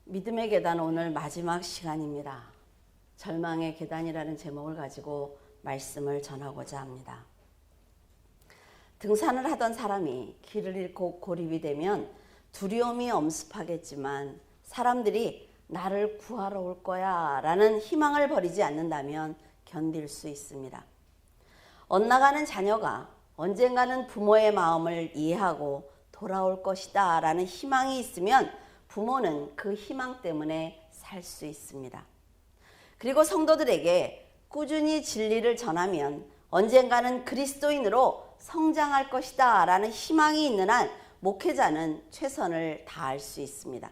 믿음의 계단 오늘 마지막 시간입니다. 절망의 계단이라는 제목을 가지고 말씀을 전하고자 합니다. 등산을 하던 사람이 길을 잃고 고립이 되면 두려움이 엄습하겠지만 사람들이 나를 구하러 올 거야 라는 희망을 버리지 않는다면 견딜 수 있습니다. 엇나가는 자녀가 언젠가는 부모의 마음을 이해하고 돌아올 것이다 라는 희망이 있으면 부모는 그 희망 때문에 살 수 있습니다. 그리고 성도들에게 꾸준히 진리를 전하면 언젠가는 그리스도인으로 성장할 것이다 라는 희망이 있는 한 목회자는 최선을 다할 수 있습니다.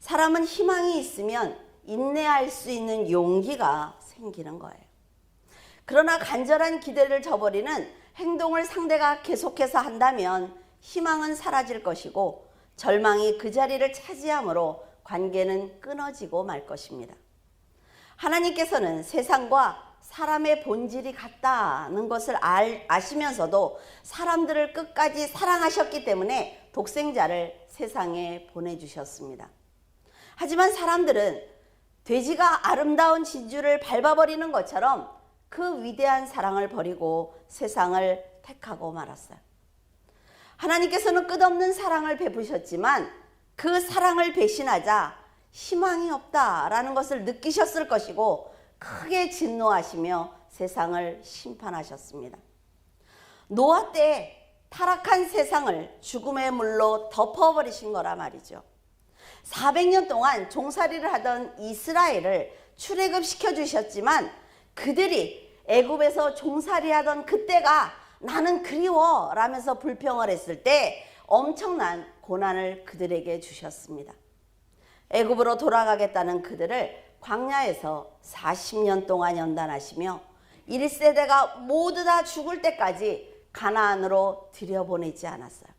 사람은 희망이 있으면 인내할 수 있는 용기가 생기는 거예요. 그러나 간절한 기대를 저버리는 행동을 상대가 계속해서 한다면 희망은 사라질 것이고 절망이 그 자리를 차지함으로 관계는 끊어지고 말 것입니다. 하나님께서는 세상과 사람의 본질이 같다는 것을 아시면서도 사람들을 끝까지 사랑하셨기 때문에 독생자를 세상에 보내주셨습니다. 하지만 사람들은 돼지가 아름다운 진주를 밟아버리는 것처럼 그 위대한 사랑을 버리고 세상을 택하고 말았어요. 하나님께서는 끝없는 사랑을 베푸셨지만 그 사랑을 배신하자 희망이 없다라는 것을 느끼셨을 것이고 크게 진노하시며 세상을 심판하셨습니다. 노아 때 타락한 세상을 죽음의 물로 덮어버리신 거라 말이죠. 400년 동안 종살이를 하던 이스라엘을 출애굽시켜 주셨지만 그들이 애굽에서 종살이하던 그때가 나는 그리워 라면서 불평을 했을 때 엄청난 고난을 그들에게 주셨습니다. 애굽으로 돌아가겠다는 그들을 광야에서 40년 동안 연단하시며 1세대가 모두 다 죽을 때까지 가나안으로 들여보내지 않았어요.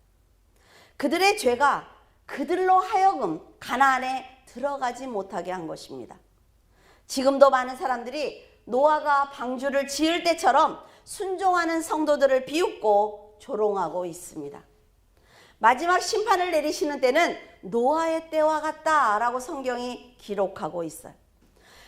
그들의 죄가 그들로 하여금 가나안에 들어가지 못하게 한 것입니다. 지금도 많은 사람들이 노아가 방주를 지을 때처럼 순종하는 성도들을 비웃고 조롱하고 있습니다. 마지막 심판을 내리시는 때는 노아의 때와 같다라고 성경이 기록하고 있어요.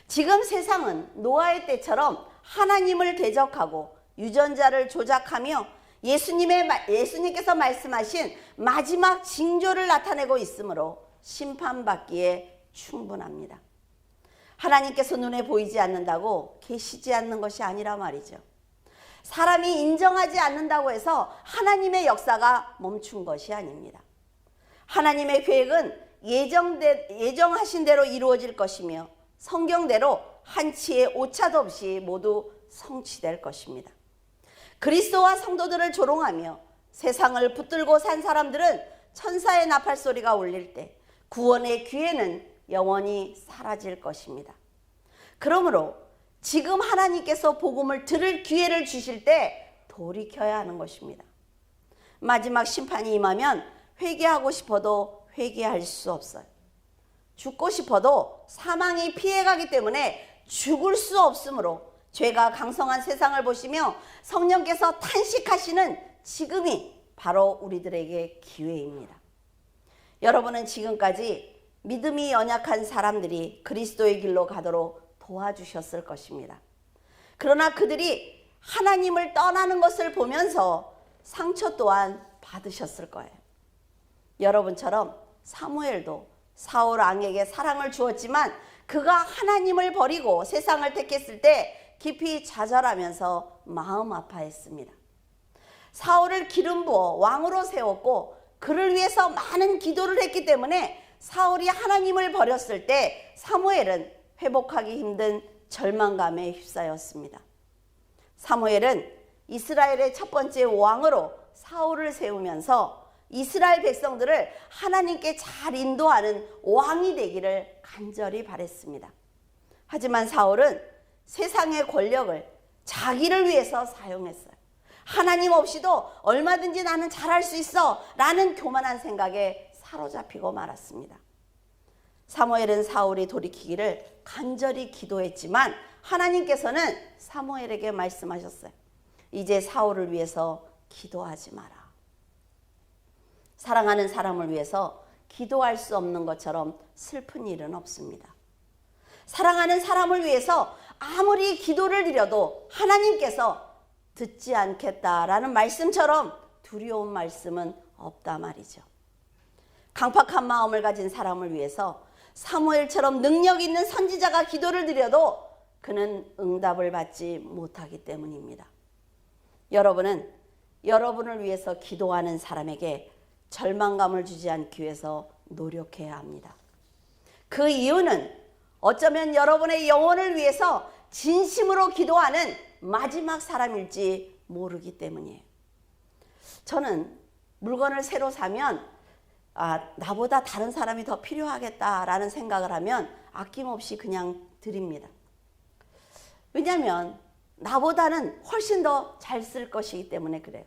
지금 세상은 노아의 때처럼 하나님을 대적하고 유전자를 조작하며 예수님께서 말씀하신 마지막 징조를 나타내고 있으므로 심판받기에 충분합니다. 하나님께서 눈에 보이지 않는다고 계시지 않는 것이 아니라 말이죠. 사람이 인정하지 않는다고 해서 하나님의 역사가 멈춘 것이 아닙니다. 하나님의 계획은 예정하신 대로 이루어질 것이며 성경대로 한치의 오차도 없이 모두 성취될 것입니다. 그리스도와 성도들을 조롱하며 세상을 붙들고 산 사람들은 천사의 나팔 소리가 울릴 때 구원의 기회는 영원히 사라질 것입니다. 그러므로 지금 하나님께서 복음을 들을 기회를 주실 때 돌이켜야 하는 것입니다. 마지막 심판이 임하면 회개하고 싶어도 회개할 수 없어요. 죽고 싶어도 사망이 피해가기 때문에 죽을 수 없으므로 죄가 강성한 세상을 보시며 성령께서 탄식하시는 지금이 바로 우리들에게 기회입니다. 여러분은 지금까지 믿음이 연약한 사람들이 그리스도의 길로 가도록 도와주셨을 것입니다. 그러나 그들이 하나님을 떠나는 것을 보면서 상처 또한 받으셨을 거예요. 여러분처럼 사무엘도 사울 왕에게 사랑을 주었지만 그가 하나님을 버리고 세상을 택했을 때 깊이 좌절하면서 마음 아파했습니다. 사울을 기름 부어 왕으로 세웠고 그를 위해서 많은 기도를 했기 때문에 사울이 하나님을 버렸을 때 사무엘은 회복하기 힘든 절망감에 휩싸였습니다. 사무엘은 이스라엘의 첫 번째 왕으로 사울을 세우면서 이스라엘 백성들을 하나님께 잘 인도하는 왕이 되기를 간절히 바랬습니다. 하지만 사울은 세상의 권력을 자기를 위해서 사용했어요. 하나님 없이도 얼마든지 나는 잘할 수 있어 라는 교만한 생각에 사로잡히고 말았습니다. 사무엘은 사울이 돌이키기를 간절히 기도했지만 하나님께서는 사무엘에게 말씀하셨어요. 이제 사울을 위해서 기도하지 마라. 사랑하는 사람을 위해서 기도할 수 없는 것처럼 슬픈 일은 없습니다. 사랑하는 사람을 위해서 아무리 기도를 드려도 하나님께서 듣지 않겠다라는 말씀처럼 두려운 말씀은 없다 말이죠. 강팍한 마음을 가진 사람을 위해서 사무엘처럼 능력 있는 선지자가 기도를 드려도 그는 응답을 받지 못하기 때문입니다. 여러분은 여러분을 위해서 기도하는 사람에게 절망감을 주지 않기 위해서 노력해야 합니다. 그 이유는 어쩌면 여러분의 영혼을 위해서 진심으로 기도하는 마지막 사람일지 모르기 때문이에요. 저는 물건을 새로 사면 나보다 다른 사람이 더 필요하겠다라는 생각을 하면 아낌없이 그냥 드립니다. 왜냐하면 나보다는 훨씬 더 잘 쓸 것이기 때문에 그래요.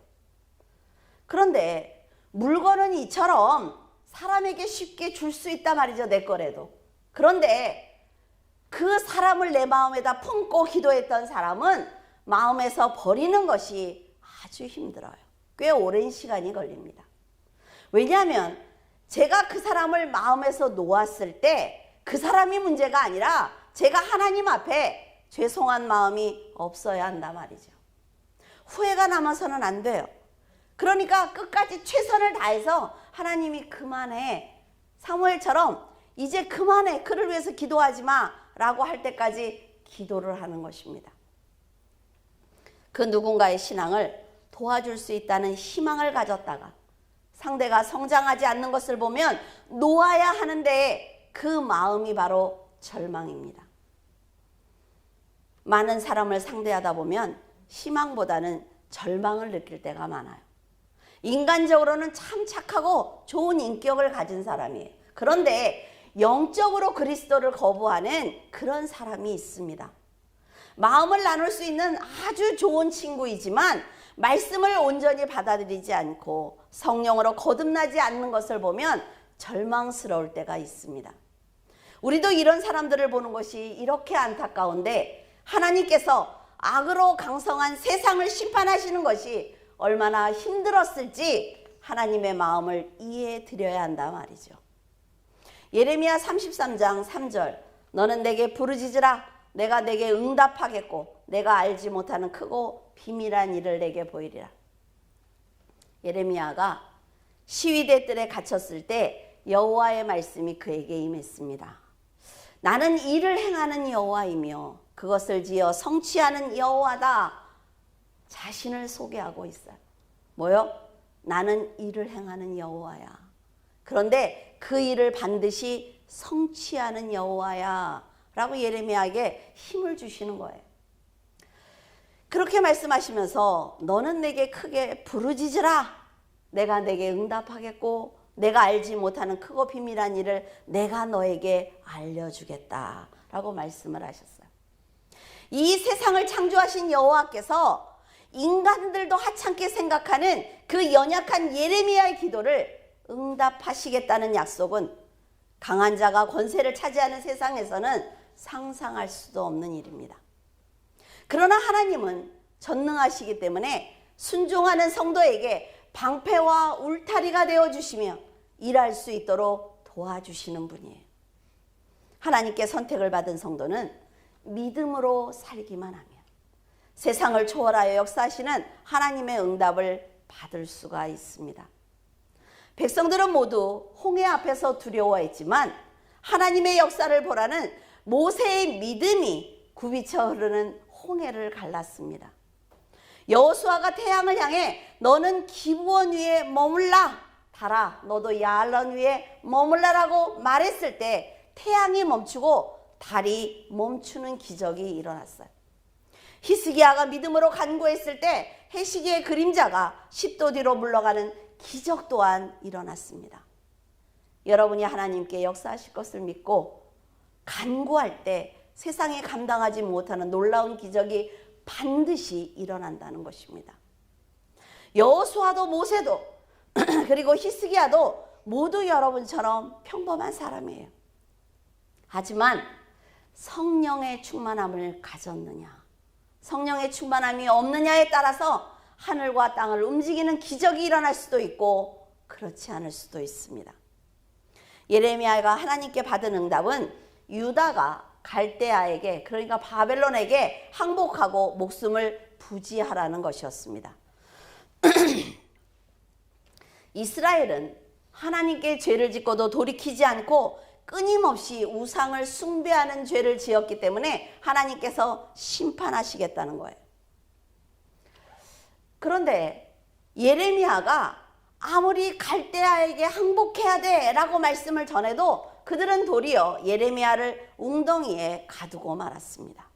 그런데 물건은 이처럼 사람에게 쉽게 줄 수 있단 말이죠. 내 거라도. 그런데 그 사람을 내 마음에다 품고 기도했던 사람은 마음에서 버리는 것이 아주 힘들어요. 꽤 오랜 시간이 걸립니다. 왜냐하면 제가 그 사람을 마음에서 놓았을 때 그 사람이 문제가 아니라 제가 하나님 앞에 죄송한 마음이 없어야 한단 말이죠. 후회가 남아서는 안 돼요. 그러니까 끝까지 최선을 다해서 하나님이 그만해, 사무엘처럼 이제 그만해, 그를 위해서 기도하지 마 라고 할 때까지 기도를 하는 것입니다. 그 누군가의 신앙을 도와줄 수 있다는 희망을 가졌다가 상대가 성장하지 않는 것을 보면 놓아야 하는데 그 마음이 바로 절망입니다. 많은 사람을 상대하다 보면 희망보다는 절망을 느낄 때가 많아요. 인간적으로는 참 착하고 좋은 인격을 가진 사람이에요. 그런데 영적으로 그리스도를 거부하는 그런 사람이 있습니다. 마음을 나눌 수 있는 아주 좋은 친구이지만 말씀을 온전히 받아들이지 않고 성령으로 거듭나지 않는 것을 보면 절망스러울 때가 있습니다. 우리도 이런 사람들을 보는 것이 이렇게 안타까운데 하나님께서 악으로 강성한 세상을 심판하시는 것이 얼마나 힘들었을지 하나님의 마음을 이해해 드려야 한다 말이죠. 예레미야 33장 3절 너는 내게 부르짖으라 내가 내게 응답하겠고 내가 알지 못하는 크고 비밀한 일을 내게 보이리라. 예레미야가 시위대 뜰에 갇혔을 때 여호와의 말씀이 그에게 임했습니다. 나는 일을 행하는 여호와이며 그것을 지어 성취하는 여호와다. 자신을 소개하고 있어요. 뭐요? 나는 일을 행하는 여호와야. 그런데 그 일을 반드시 성취하는 여호와야 라고 예레미야에게 힘을 주시는 거예요. 그렇게 말씀하시면서 너는 내게 크게 부르짖으라. 내가 내게 응답하겠고 내가 알지 못하는 크고 비밀한 일을 내가 너에게 알려주겠다 라고 말씀을 하셨어요. 이 세상을 창조하신 여호와께서 인간들도 하찮게 생각하는 그 연약한 예레미야의 기도를 응답하시겠다는 약속은 강한 자가 권세를 차지하는 세상에서는 상상할 수도 없는 일입니다. 그러나 하나님은 전능하시기 때문에 순종하는 성도에게 방패와 울타리가 되어주시며 일할 수 있도록 도와주시는 분이에요. 하나님께 선택을 받은 성도는 믿음으로 살기만 하면 세상을 초월하여 역사하시는 하나님의 응답을 받을 수가 있습니다. 백성들은 모두 홍해 앞에서 두려워했지만 하나님의 역사를 보라는 모세의 믿음이 굽이쳐 흐르는 홍해를 갈랐습니다. 여호수아가 태양을 향해 너는 기브온 위에 머물라 달아 너도 야알론 위에 머물라라고 말했을 때 태양이 멈추고 달이 멈추는 기적이 일어났어요. 히스기야가 믿음으로 간구했을 때 해시기의 그림자가 10도 뒤로 물러가는 기적 또한 일어났습니다. 여러분이 하나님께 역사하실 것을 믿고 간구할 때 세상에 감당하지 못하는 놀라운 기적이 반드시 일어난다는 것입니다. 여호수아도 모세도 그리고 히스기야도 모두 여러분처럼 평범한 사람이에요. 하지만 성령의 충만함을 가졌느냐 성령의 충만함이 없느냐에 따라서 하늘과 땅을 움직이는 기적이 일어날 수도 있고 그렇지 않을 수도 있습니다. 예레미야가 하나님께 받은 응답은 유다가 갈대아에게, 그러니까 바벨론에게 항복하고 목숨을 부지하라는 것이었습니다. 이스라엘은 하나님께 죄를 짓고도 돌이키지 않고 끊임없이 우상을 숭배하는 죄를 지었기 때문에 하나님께서 심판하시겠다는 거예요. 그런데 예레미야가 아무리 갈대아에게 항복해야 돼 라고 말씀을 전해도 그들은 도리어 예레미야를 웅덩이에 가두고 말았습니다.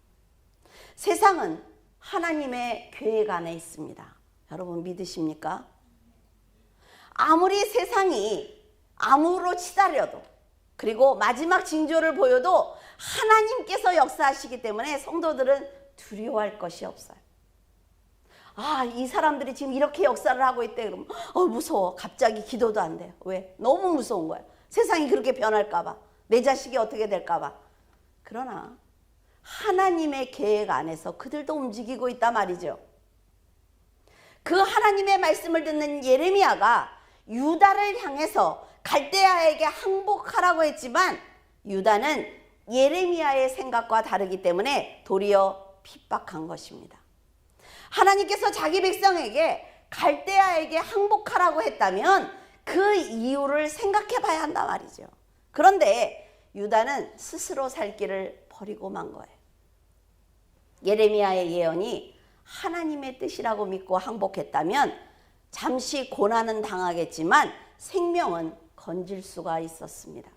세상은 하나님의 계획 안에 있습니다. 여러분 믿으십니까? 아무리 세상이 암으로 치달려도, 그리고 마지막 징조를 보여도 하나님께서 역사하시기 때문에 성도들은 두려워할 것이 없어요. 이 사람들이 지금 이렇게 역사를 하고 있대. 그러면 무서워. 갑자기 기도도 안 돼요. 왜? 너무 무서운 거야. 세상이 그렇게 변할까 봐. 내 자식이 어떻게 될까 봐. 그러나 하나님의 계획 안에서 그들도 움직이고 있단 말이죠. 그 하나님의 말씀을 듣는 예레미야가 유다를 향해서 갈대아에게 항복하라고 했지만 유다는 예레미야의 생각과 다르기 때문에 도리어 핍박한 것입니다. 하나님께서 자기 백성에게 갈대아에게 항복하라고 했다면 그 이유를 생각해 봐야 한단 말이죠. 그런데 유다는 스스로 살 길을 버리고 만 거예요. 예레미야의 예언이 하나님의 뜻이라고 믿고 항복했다면 잠시 고난은 당하겠지만 생명은 건질 수가 있었습니다.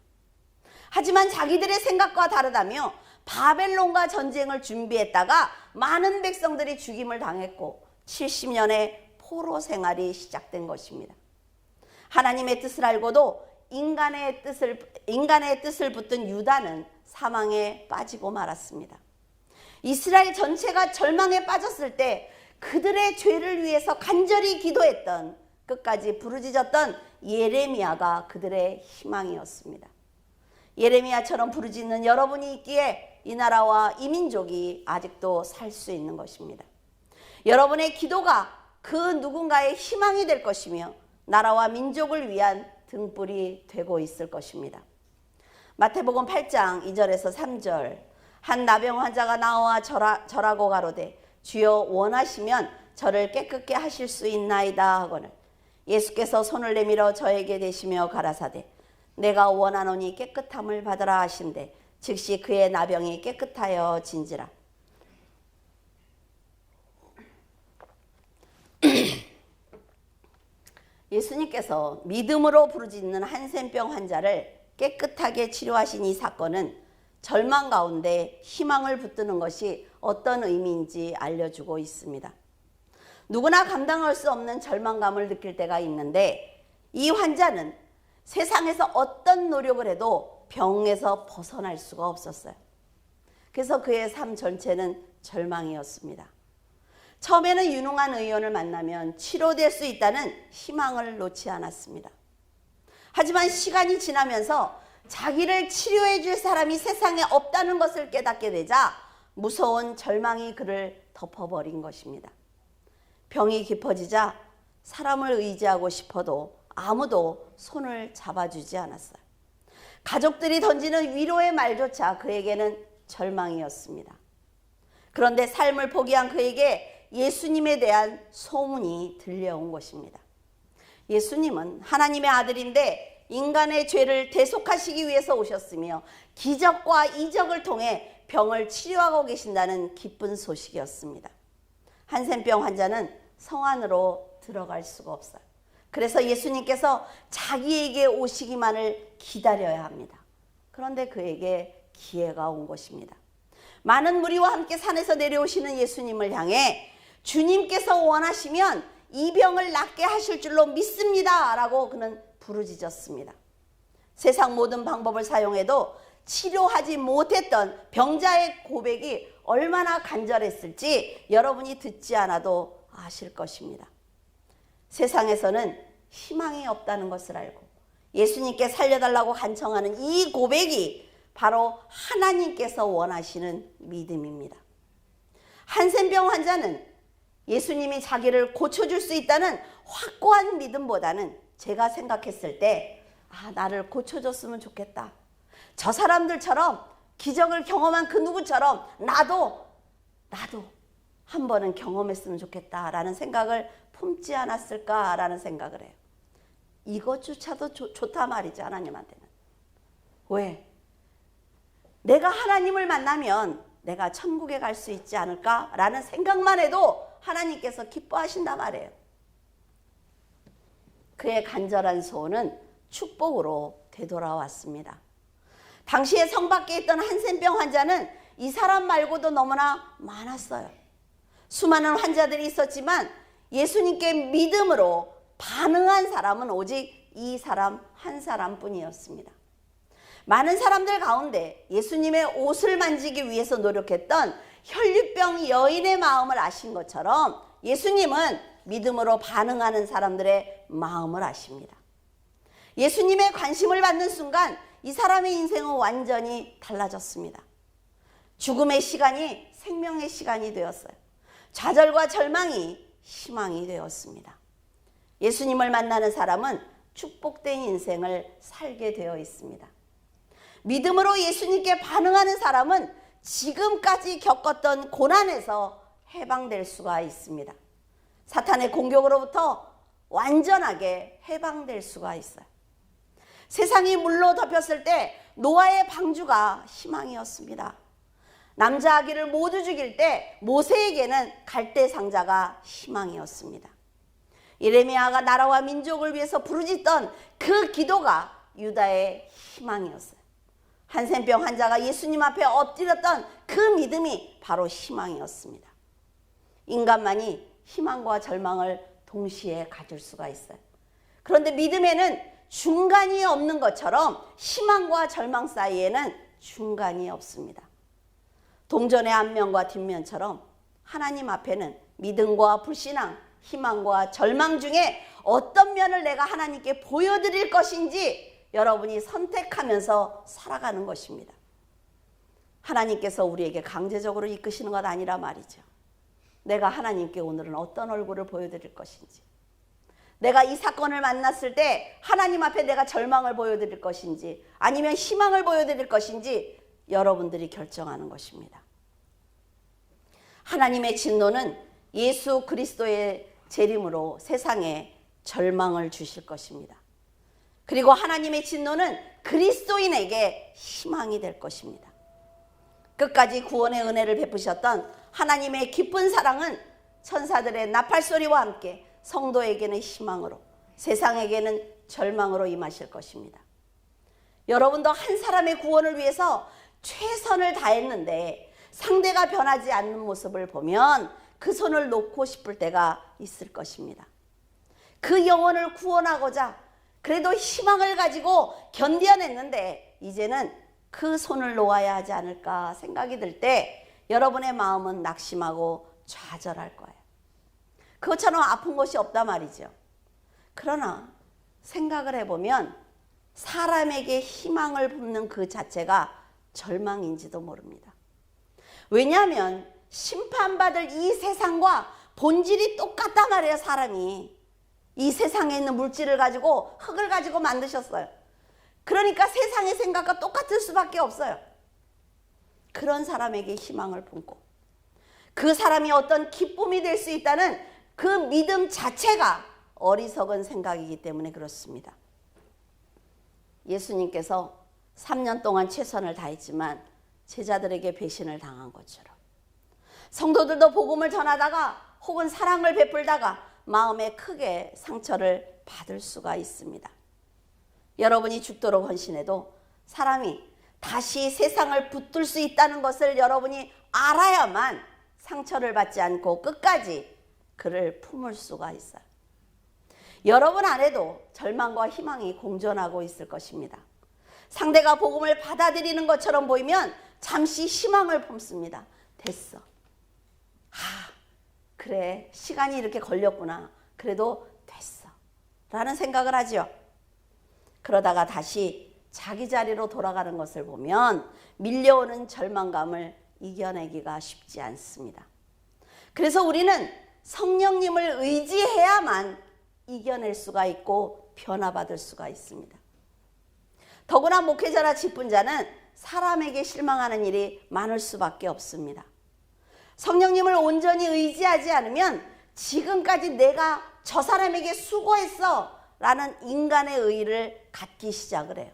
하지만 자기들의 생각과 다르다며 바벨론과 전쟁을 준비했다가 많은 백성들이 죽임을 당했고 70년의 포로 생활이 시작된 것입니다. 하나님의 뜻을 알고도 인간의 뜻을 붙든 유다는 사망에 빠지고 말았습니다. 이스라엘 전체가 절망에 빠졌을 때 그들의 죄를 위해서 간절히 기도했던, 끝까지 부르짖었던 예레미야가 그들의 희망이었습니다. 예레미야처럼 부르짖는 여러분이 있기에 이 나라와 이 민족이 아직도 살 수 있는 것입니다. 여러분의 기도가 그 누군가의 희망이 될 것이며 나라와 민족을 위한 등불이 되고 있을 것입니다. 마태복음 8장 2절에서 3절, 한 나병 환자가 나와 절하고 가로되 주여 원하시면 저를 깨끗게 하실 수 있나이다 하거늘 예수께서 손을 내밀어 저에게 대시며 가라사대 내가 원하노니 깨끗함을 받으라 하신대 즉시 그의 나병이 깨끗하여 진지라. 예수님께서 믿음으로 부르짖는 한센병 환자를 깨끗하게 치료하신 이 사건은 절망 가운데 희망을 붙드는 것이 어떤 의미인지 알려주고 있습니다. 누구나 감당할 수 없는 절망감을 느낄 때가 있는데 이 환자는 세상에서 어떤 노력을 해도 병에서 벗어날 수가 없었어요. 그래서 그의 삶 전체는 절망이었습니다. 처음에는 유능한 의원을 만나면 치료될 수 있다는 희망을 놓지 않았습니다. 하지만 시간이 지나면서 자기를 치료해 줄 사람이 세상에 없다는 것을 깨닫게 되자 무서운 절망이 그를 덮어버린 것입니다. 병이 깊어지자 사람을 의지하고 싶어도 아무도 손을 잡아주지 않았어요. 가족들이 던지는 위로의 말조차 그에게는 절망이었습니다. 그런데 삶을 포기한 그에게 예수님에 대한 소문이 들려온 것입니다. 예수님은 하나님의 아들인데 인간의 죄를 대속하시기 위해서 오셨으며 기적과 이적을 통해 병을 치료하고 계신다는 기쁜 소식이었습니다. 한센병 환자는 성 안으로 들어갈 수가 없어요. 그래서 예수님께서 자기에게 오시기만을 기다려야 합니다. 그런데 그에게 기회가 온 것입니다. 많은 무리와 함께 산에서 내려오시는 예수님을 향해 주님께서 원하시면 이 병을 낫게 하실 줄로 믿습니다 라고 그는 부르짖었습니다. 세상 모든 방법을 사용해도 치료하지 못했던 병자의 고백이 얼마나 간절했을지 여러분이 듣지 않아도 아실 것입니다. 세상에서는 희망이 없다는 것을 알고 예수님께 살려달라고 간청하는 이 고백이 바로 하나님께서 원하시는 믿음입니다. 한센병 환자는 예수님이 자기를 고쳐줄 수 있다는 확고한 믿음보다는 제가 생각했을 때 나를 고쳐줬으면 좋겠다. 저 사람들처럼 기적을 경험한 그 누구처럼 나도 한 번은 경험했으면 좋겠다라는 생각을 품지 않았을까라는 생각을 해요. 이것조차도 좋다 말이죠, 하나님한테는. 왜? 내가 하나님을 만나면 내가 천국에 갈 수 있지 않을까라는 생각만 해도 하나님께서 기뻐하신단 말이에요. 그의 간절한 소원은 축복으로 되돌아왔습니다. 당시에 성 밖에 있던 한센병 환자는 이 사람 말고도 너무나 많았어요. 수많은 환자들이 있었지만 예수님께 믿음으로 반응한 사람은 오직 이 사람 한 사람뿐이었습니다. 많은 사람들 가운데 예수님의 옷을 만지기 위해서 노력했던 혈류병 여인의 마음을 아신 것처럼 예수님은 믿음으로 반응하는 사람들의 마음을 아십니다. 예수님의 관심을 받는 순간 이 사람의 인생은 완전히 달라졌습니다. 죽음의 시간이 생명의 시간이 되었어요. 좌절과 절망이 희망이 되었습니다. 예수님을 만나는 사람은 축복된 인생을 살게 되어 있습니다. 믿음으로 예수님께 반응하는 사람은 지금까지 겪었던 고난에서 해방될 수가 있습니다. 사탄의 공격으로부터 완전하게 해방될 수가 있어요. 세상이 물로 덮였을 때 노아의 방주가 희망이었습니다. 남자 아기를 모두 죽일 때 모세에게는 갈대 상자가 희망이었습니다. 예레미야가 나라와 민족을 위해서 부르짖던 그 기도가 유다의 희망이었어요. 한센병 환자가 예수님 앞에 엎드렸던 그 믿음이 바로 희망이었습니다. 인간만이 희망과 절망을 동시에 가질 수가 있어요. 그런데 믿음에는 중간이 없는 것처럼 희망과 절망 사이에는 중간이 없습니다. 동전의 앞면과 뒷면처럼 하나님 앞에는 믿음과 불신앙, 희망과 절망 중에 어떤 면을 내가 하나님께 보여드릴 것인지 여러분이 선택하면서 살아가는 것입니다. 하나님께서 우리에게 강제적으로 이끄시는 것 아니라 말이죠. 내가 하나님께 오늘은 어떤 얼굴을 보여드릴 것인지, 내가 이 사건을 만났을 때 하나님 앞에 내가 절망을 보여드릴 것인지 아니면 희망을 보여드릴 것인지 여러분들이 결정하는 것입니다. 하나님의 진노는 예수 그리스도의 재림으로 세상에 절망을 주실 것입니다. 그리고 하나님의 진노는 그리스도인에게 희망이 될 것입니다. 끝까지 구원의 은혜를 베푸셨던 하나님의 깊은 사랑은 천사들의 나팔소리와 함께 성도에게는 희망으로, 세상에게는 절망으로 임하실 것입니다. 여러분도 한 사람의 구원을 위해서 최선을 다했는데 상대가 변하지 않는 모습을 보면 그 손을 놓고 싶을 때가 있을 것입니다. 그 영혼을 구원하고자 그래도 희망을 가지고 견뎌냈는데 이제는 그 손을 놓아야 하지 않을까 생각이 들 때 여러분의 마음은 낙심하고 좌절할 거예요. 그것처럼 아픈 것이 없단 말이죠. 그러나 생각을 해보면 사람에게 희망을 붓는 그 자체가 절망인지도 모릅니다. 왜냐하면 심판받을 이 세상과 본질이 똑같단 말이에요. 사람이 이 세상에 있는 물질을 가지고 흙을 가지고 만드셨어요. 그러니까 세상의 생각과 똑같을 수밖에 없어요. 그런 사람에게 희망을 품고 그 사람이 어떤 기쁨이 될 수 있다는 그 믿음 자체가 어리석은 생각이기 때문에 그렇습니다. 예수님께서 3년 동안 최선을 다했지만 제자들에게 배신을 당한 것처럼 성도들도 복음을 전하다가 혹은 사랑을 베풀다가 마음에 크게 상처를 받을 수가 있습니다. 여러분이 죽도록 헌신해도 사람이 다시 세상을 붙들 수 있다는 것을 여러분이 알아야만 상처를 받지 않고 끝까지 그를 품을 수가 있어요. 여러분 안에도 절망과 희망이 공존하고 있을 것입니다. 상대가 복음을 받아들이는 것처럼 보이면 잠시 희망을 품습니다. 됐어. 그래, 시간이 이렇게 걸렸구나. 그래도 됐어. 라는 생각을 하죠. 그러다가 다시 자기 자리로 돌아가는 것을 보면 밀려오는 절망감을 이겨내기가 쉽지 않습니다. 그래서 우리는 성령님을 의지해야만 이겨낼 수가 있고 변화받을 수가 있습니다. 더구나 목회자나 직분자는 사람에게 실망하는 일이 많을 수밖에 없습니다. 성령님을 온전히 의지하지 않으면 지금까지 내가 저 사람에게 수고했어 라는 인간의 의의를 갖기 시작을 해요.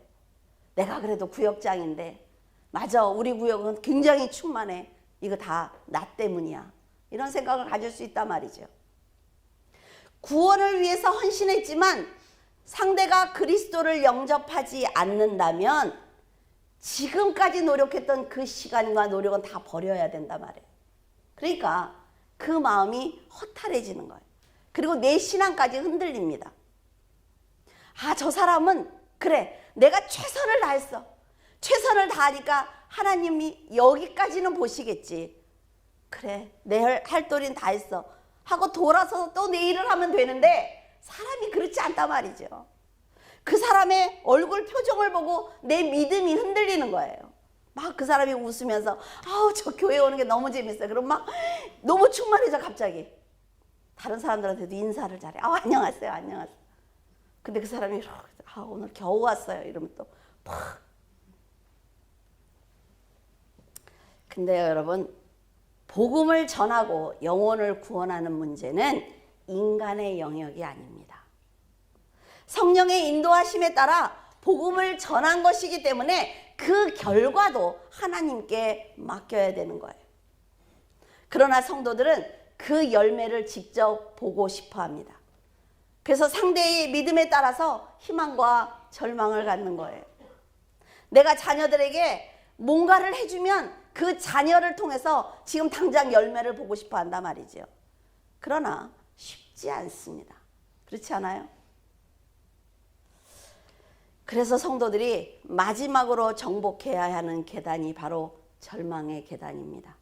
내가 그래도 구역장인데, 맞아, 우리 구역은 굉장히 충만해, 이거 다 나 때문이야, 이런 생각을 가질 수 있단 말이죠. 구원을 위해서 헌신했지만 상대가 그리스도를 영접하지 않는다면 지금까지 노력했던 그 시간과 노력은 다 버려야 된단 말이에요. 그러니까 그 마음이 허탈해지는 거예요. 그리고 내 신앙까지 흔들립니다. 아, 저 사람은 그래, 내가 최선을 다했어. 최선을 다하니까 하나님이 여기까지는 보시겠지. 그래, 내 할 도리는 다 했어 하고 돌아서서 또 내 일을 하면 되는데, 사람이 그렇지 않단 말이죠. 그 사람의 얼굴 표정을 보고 내 믿음이 흔들리는 거예요. 막 그 사람이 웃으면서 아우, 저 교회 오는 게 너무 재밌어요. 그럼 막 너무 충만해져. 갑자기 다른 사람들한테도 인사를 잘해. 아, 안녕하세요, 안녕하세요. 근데 그 사람이 아, 오늘 겨우 왔어요 이러면 또 팍. 근데 여러분, 복음을 전하고 영혼을 구원하는 문제는 인간의 영역이 아닙니다. 성령의 인도하심에 따라 복음을 전한 것이기 때문에 그 결과도 하나님께 맡겨야 되는 거예요. 그러나 성도들은 그 열매를 직접 보고 싶어 합니다. 그래서 상대의 믿음에 따라서 희망과 절망을 갖는 거예요. 내가 자녀들에게 뭔가를 해주면 그 자녀를 통해서 지금 당장 열매를 보고 싶어 한단 말이죠. 그러나 쉽지 않습니다. 그렇지 않아요? 그래서 성도들이 마지막으로 정복해야 하는 계단이 바로 절망의 계단입니다.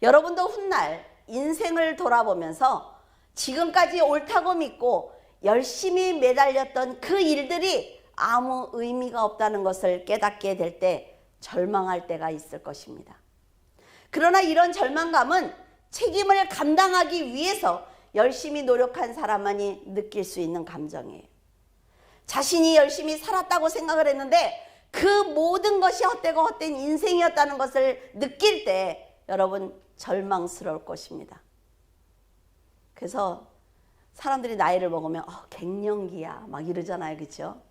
여러분도 훗날 인생을 돌아보면서 지금까지 옳다고 믿고 열심히 매달렸던 그 일들이 아무 의미가 없다는 것을 깨닫게 될 때 절망할 때가 있을 것입니다. 그러나 이런 절망감은 책임을 감당하기 위해서 열심히 노력한 사람만이 느낄 수 있는 감정이에요. 자신이 열심히 살았다고 생각을 했는데 그 모든 것이 헛되고 헛된 인생이었다는 것을 느낄 때 여러분 절망스러울 것입니다. 그래서 사람들이 나이를 먹으면 갱년기야 막 이러잖아요. 그렇죠?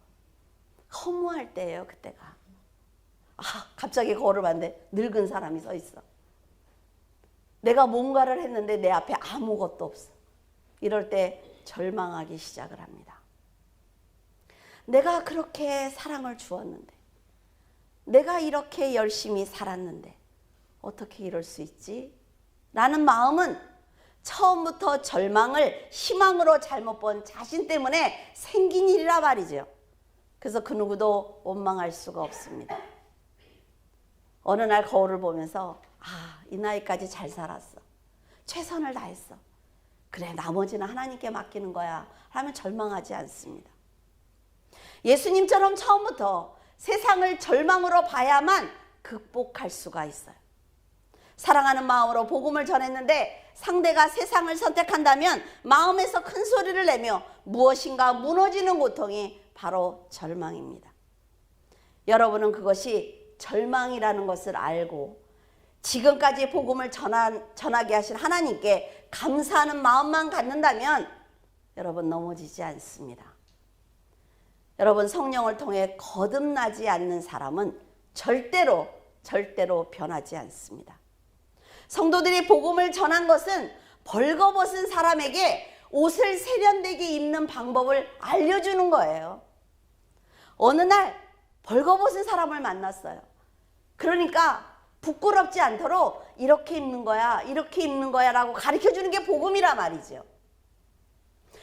허무할 때예요. 그때가. 갑자기 거울을 봤는데 늙은 사람이 서 있어. 내가 뭔가를 했는데 내 앞에 아무것도 없어. 이럴 때 절망하기 시작을 합니다. 내가 그렇게 사랑을 주었는데, 내가 이렇게 열심히 살았는데 어떻게 이럴 수 있지? 라는 마음은 처음부터 절망을 희망으로 잘못 본 자신 때문에 생긴 일이라 말이죠. 그래서 그 누구도 원망할 수가 없습니다. 어느 날 거울을 보면서 이 나이까지 잘 살았어. 최선을 다했어. 그래, 나머지는 하나님께 맡기는 거야 하면 절망하지 않습니다. 예수님처럼 처음부터 세상을 절망으로 봐야만 극복할 수가 있어요. 사랑하는 마음으로 복음을 전했는데 상대가 세상을 선택한다면 마음에서 큰 소리를 내며 무엇인가 무너지는 고통이 바로 절망입니다. 여러분은 그것이 절망이라는 것을 알고 지금까지 복음을 전하게 하신 하나님께 감사하는 마음만 갖는다면 여러분 넘어지지 않습니다. 여러분, 성령을 통해 거듭나지 않는 사람은 절대로 변하지 않습니다. 성도들이 복음을 전한 것은 벌거벗은 사람에게 옷을 세련되게 입는 방법을 알려주는 거예요. 어느 날 벌거벗은 사람을 만났어요. 그러니까 부끄럽지 않도록 이렇게 입는 거야, 이렇게 입는 거야 라고 가르쳐주는 게 복음이란 말이죠.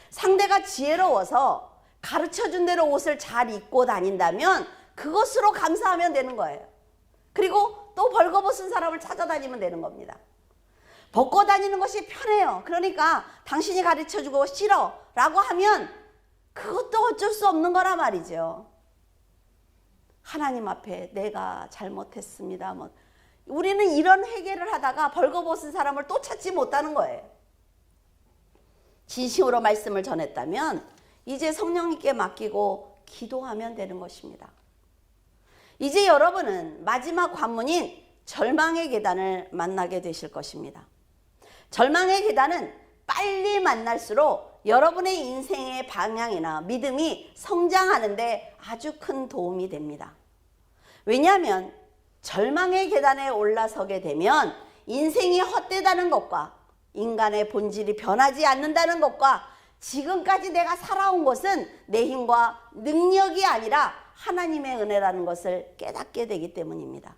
상대가 지혜로워서 가르쳐준 대로 옷을 잘 입고 다닌다면 그것으로 감사하면 되는 거예요. 그리고 또 벌거벗은 사람을 찾아다니면 되는 겁니다. 벗고 다니는 것이 편해요. 그러니까 당신이 가르쳐주고 싫어 라고 하면 그것도 어쩔 수 없는 거란 말이죠. 하나님 앞에 내가 잘못했습니다. 우리는 이런 회개를 하다가 벌거벗은 사람을 또 찾지 못하는 거예요. 진심으로 말씀을 전했다면 이제 성령님께 맡기고 기도하면 되는 것입니다. 이제 여러분은 마지막 관문인 절망의 계단을 만나게 되실 것입니다. 절망의 계단은 빨리 만날수록 여러분의 인생의 방향이나 믿음이 성장하는데 아주 큰 도움이 됩니다. 왜냐하면 절망의 계단에 올라서게 되면 인생이 헛되다는 것과 인간의 본질이 변하지 않는다는 것과 지금까지 내가 살아온 것은 내 힘과 능력이 아니라 하나님의 은혜라는 것을 깨닫게 되기 때문입니다.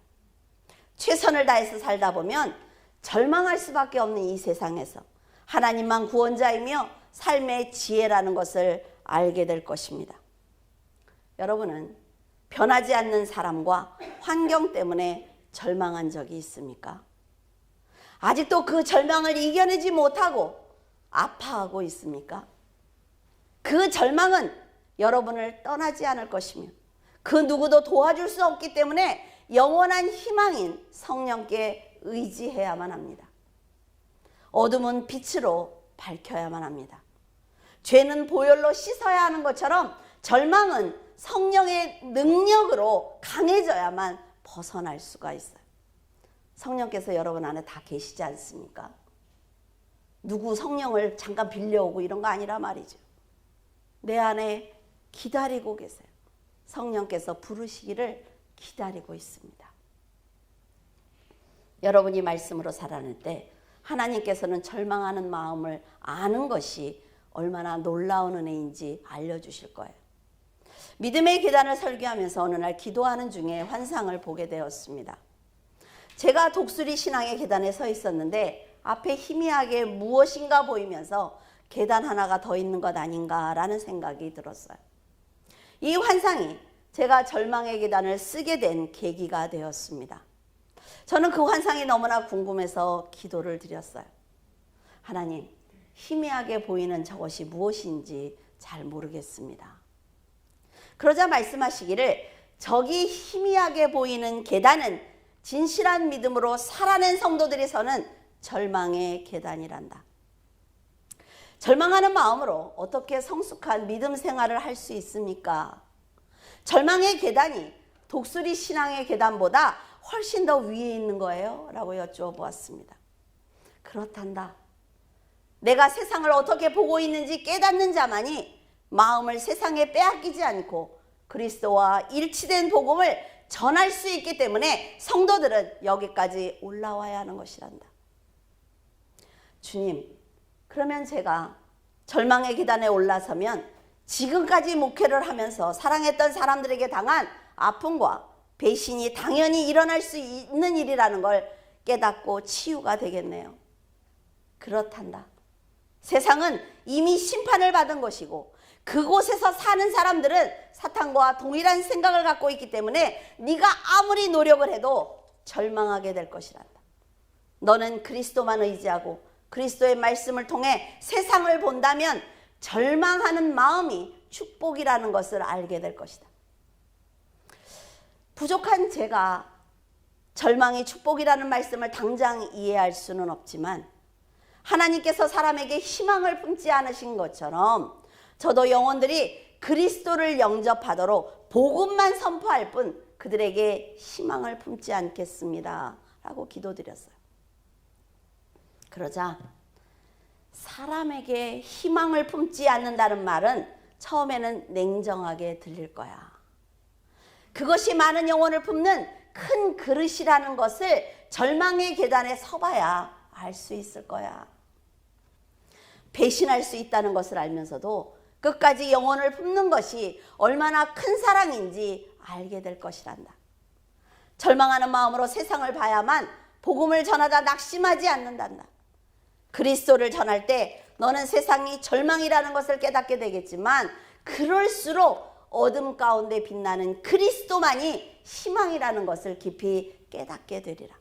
최선을 다해서 살다 보면 절망할 수밖에 없는 이 세상에서 하나님만 구원자이며 삶의 지혜라는 것을 알게 될 것입니다. 여러분은 변하지 않는 사람과 환경 때문에 절망한 적이 있습니까? 아직도 그 절망을 이겨내지 못하고 아파하고 있습니까? 그 절망은 여러분을 떠나지 않을 것이며 그 누구도 도와줄 수 없기 때문에 영원한 희망인 성령께 의지해야만 합니다. 어둠은 빛으로 밝혀야만 합니다. 죄는 보혈로 씻어야 하는 것처럼 절망은 성령의 능력으로 강해져야만 벗어날 수가 있어요. 성령께서 여러분 안에 다 계시지 않습니까? 누구 성령을 잠깐 빌려오고 이런 거 아니라 말이죠. 내 안에 기다리고 계세요. 성령께서 부르시기를 기다리고 있습니다. 여러분이 말씀으로 살아낼 때 하나님께서는 절망하는 마음을 아는 것이 얼마나 놀라운 은혜인지 알려주실 거예요. 믿음의 계단을 설교하면서 어느 날 기도하는 중에 환상을 보게 되었습니다. 제가 독수리 신앙의 계단에 서 있었는데 앞에 희미하게 무엇인가 보이면서 계단 하나가 더 있는 것 아닌가라는 생각이 들었어요. 이 환상이 제가 절망의 계단을 쓰게 된 계기가 되었습니다. 저는 그 환상이 너무나 궁금해서 기도를 드렸어요. 하나님, 희미하게 보이는 저것이 무엇인지 잘 모르겠습니다. 그러자 말씀하시기를 저기 희미하게 보이는 계단은 진실한 믿음으로 살아낸 성도들이 서는 절망의 계단이란다. 절망하는 마음으로 어떻게 성숙한 믿음 생활을 할 수 있습니까? 절망의 계단이 독수리 신앙의 계단보다 훨씬 더 위에 있는 거예요? 라고 여쭈어보았습니다. 그렇단다. 내가 세상을 어떻게 보고 있는지 깨닫는 자만이 마음을 세상에 빼앗기지 않고 그리스도와 일치된 복음을 전할 수 있기 때문에 성도들은 여기까지 올라와야 하는 것이란다. 주님, 그러면 제가 절망의 계단에 올라서면 지금까지 목회를 하면서 사랑했던 사람들에게 당한 아픔과 배신이 당연히 일어날 수 있는 일이라는 걸 깨닫고 치유가 되겠네요. 그렇단다. 세상은 이미 심판을 받은 것이고 그곳에서 사는 사람들은 사탄과 동일한 생각을 갖고 있기 때문에 네가 아무리 노력을 해도 절망하게 될 것이란다. 너는 그리스도만 의지하고 그리스도의 말씀을 통해 세상을 본다면 절망하는 마음이 축복이라는 것을 알게 될 것이다. 부족한 제가 절망이 축복이라는 말씀을 당장 이해할 수는 없지만 하나님께서 사람에게 희망을 품지 않으신 것처럼 저도 영혼들이 그리스도를 영접하도록 복음만 선포할 뿐 그들에게 희망을 품지 않겠습니다. 라고 기도드렸어요. 그러자 사람에게 희망을 품지 않는다는 말은 처음에는 냉정하게 들릴 거야. 그것이 많은 영혼을 품는 큰 그릇이라는 것을 절망의 계단에 서봐야 알 수 있을 거야. 배신할 수 있다는 것을 알면서도 끝까지 영혼을 품는 것이 얼마나 큰 사랑인지 알게 될 것이란다. 절망하는 마음으로 세상을 봐야만 복음을 전하다 낙심하지 않는단다. 그리스도를 전할 때 너는 세상이 절망이라는 것을 깨닫게 되겠지만 그럴수록 어둠 가운데 빛나는 그리스도만이 희망이라는 것을 깊이 깨닫게 되리라.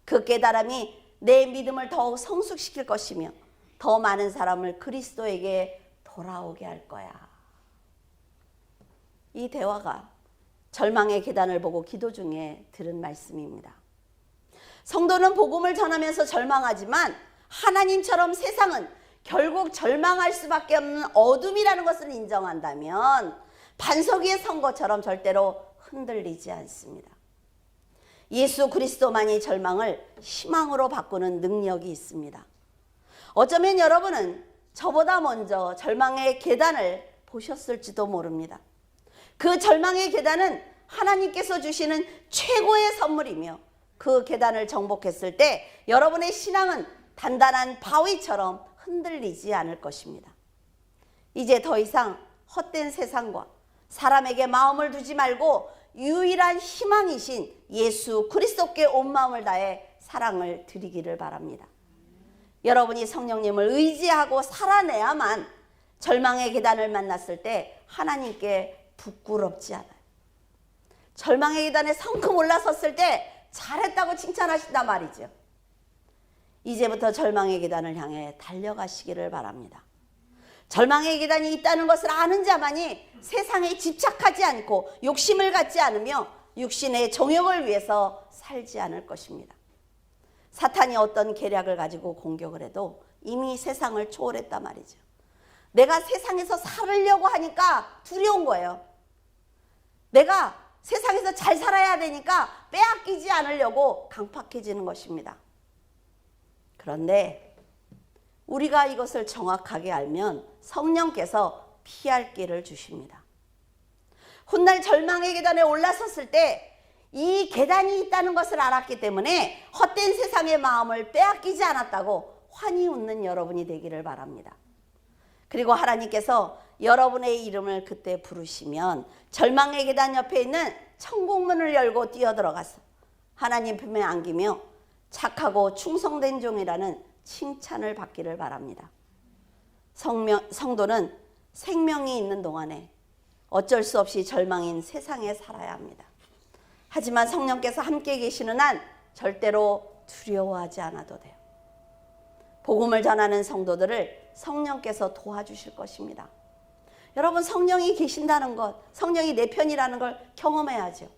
그 깨달음이 내 믿음을 더욱 성숙시킬 것이며 더 많은 사람을 그리스도에게 돌아오게 할 거야. 이 대화가 절망의 계단을 보고 기도 중에 들은 말씀입니다. 성도는 복음을 전하면서 절망하지만 하나님처럼 세상은 결국 절망할 수밖에 없는 어둠이라는 것을 인정한다면 반석 위에 선 것처럼 절대로 흔들리지 않습니다. 예수 그리스도만이 절망을 희망으로 바꾸는 능력이 있습니다. 어쩌면 여러분은 저보다 먼저 절망의 계단을 보셨을지도 모릅니다. 그 절망의 계단은 하나님께서 주시는 최고의 선물이며 그 계단을 정복했을 때 여러분의 신앙은 단단한 바위처럼 흔들리지 않을 것입니다. 이제 더 이상 헛된 세상과 사람에게 마음을 두지 말고 유일한 희망이신 예수 그리스도께 온 마음을 다해 사랑을 드리기를 바랍니다. 여러분이 성령님을 의지하고 살아내야만 절망의 계단을 만났을 때 하나님께 부끄럽지 않아요. 절망의 계단에 성큼 올라섰을 때 잘했다고 칭찬하신단 말이죠. 이제부터 절망의 계단을 향해 달려가시기를 바랍니다. 절망의 계단이 있다는 것을 아는 자만이 세상에 집착하지 않고 욕심을 갖지 않으며 육신의 정욕을 위해서 살지 않을 것입니다. 사탄이 어떤 계략을 가지고 공격을 해도 이미 세상을 초월했단 말이죠. 내가 세상에서 살으려고 하니까 두려운 거예요. 내가 세상에서 잘 살아야 되니까 빼앗기지 않으려고 강팍해지는 것입니다. 그런데 우리가 이것을 정확하게 알면 성령께서 피할 길을 주십니다. 훗날 절망의 계단에 올라섰을 때 이 계단이 있다는 것을 알았기 때문에 헛된 세상의 마음을 빼앗기지 않았다고 환히 웃는 여러분이 되기를 바랍니다. 그리고 하나님께서 여러분의 이름을 그때 부르시면 절망의 계단 옆에 있는 천국문을 열고 뛰어들어가서 하나님 품에 안기며 착하고 충성된 종이라는 칭찬을 받기를 바랍니다. 성도는 생명이 있는 동안에 어쩔 수 없이 절망인 세상에 살아야 합니다. 하지만 성령께서 함께 계시는 한 절대로 두려워하지 않아도 돼요. 복음을 전하는 성도들을 성령께서 도와주실 것입니다. 여러분, 성령이 계신다는 것, 성령이 내 편이라는 걸 경험해야죠.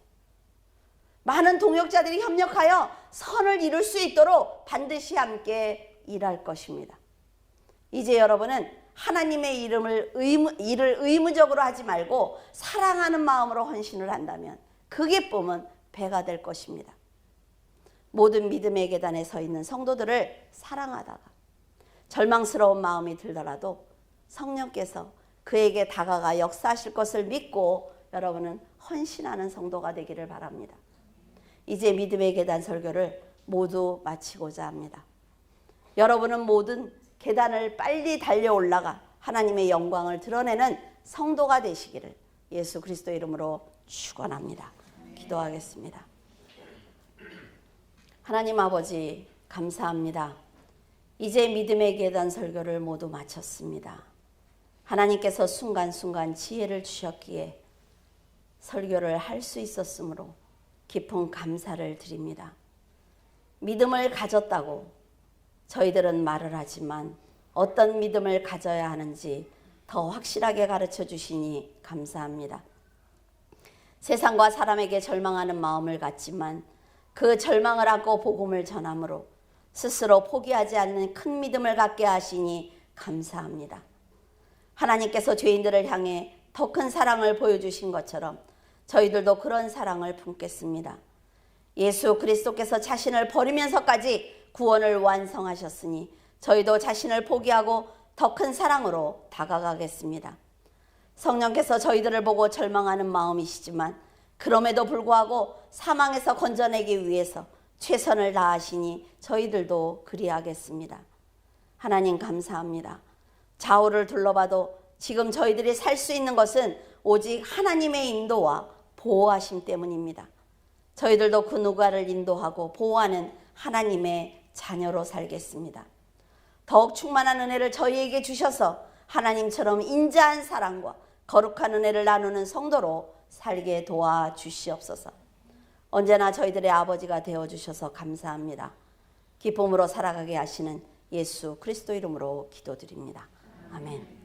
많은 동역자들이 협력하여 선을 이룰 수 있도록 반드시 함께 일할 것입니다. 이제 여러분은 하나님의 일을 의무적으로 하지 말고 사랑하는 마음으로 헌신을 한다면 그 기쁨은 배가 될 것입니다. 모든 믿음의 계단에 서 있는 성도들을 사랑하다가 절망스러운 마음이 들더라도 성령께서 그에게 다가가 역사하실 것을 믿고 여러분은 헌신하는 성도가 되기를 바랍니다. 이제 믿음의 계단 설교를 모두 마치고자 합니다. 여러분은 모든 계단을 빨리 달려 올라가 하나님의 영광을 드러내는 성도가 되시기를 예수 그리스도 이름으로 축원합니다. 기도하겠습니다. 하나님 아버지, 감사합니다. 이제 믿음의 계단 설교를 모두 마쳤습니다. 하나님께서 순간순간 지혜를 주셨기에 설교를 할 수 있었으므로 깊은 감사를 드립니다. 믿음을 가졌다고 저희들은 말을 하지만 어떤 믿음을 가져야 하는지 더 확실하게 가르쳐 주시니 감사합니다. 세상과 사람에게 절망하는 마음을 갖지만 그 절망을 안고 복음을 전함으로 스스로 포기하지 않는 큰 믿음을 갖게 하시니 감사합니다. 하나님께서 죄인들을 향해 더 큰 사랑을 보여주신 것처럼 저희들도 그런 사랑을 품겠습니다. 예수 그리스도께서 자신을 버리면서까지 구원을 완성하셨으니 저희도 자신을 포기하고 더 큰 사랑으로 다가가겠습니다. 성령께서 저희들을 보고 절망하는 마음이시지만 그럼에도 불구하고 사망에서 건져내기 위해서 최선을 다하시니 저희들도 그리하겠습니다. 하나님 감사합니다. 좌우를 둘러봐도 지금 저희들이 살 수 있는 것은 오직 하나님의 인도와 보호하심 때문입니다. 저희들도 그 누가를 인도하고 보호하는 하나님의 자녀로 살겠습니다. 더욱 충만한 은혜를 저희에게 주셔서 하나님처럼 인자한 사랑과 거룩한 은혜를 나누는 성도로 살게 도와주시옵소서. 언제나 저희들의 아버지가 되어주셔서 감사합니다. 기쁨으로 살아가게 하시는 예수 그리스도 이름으로 기도드립니다. 아멘.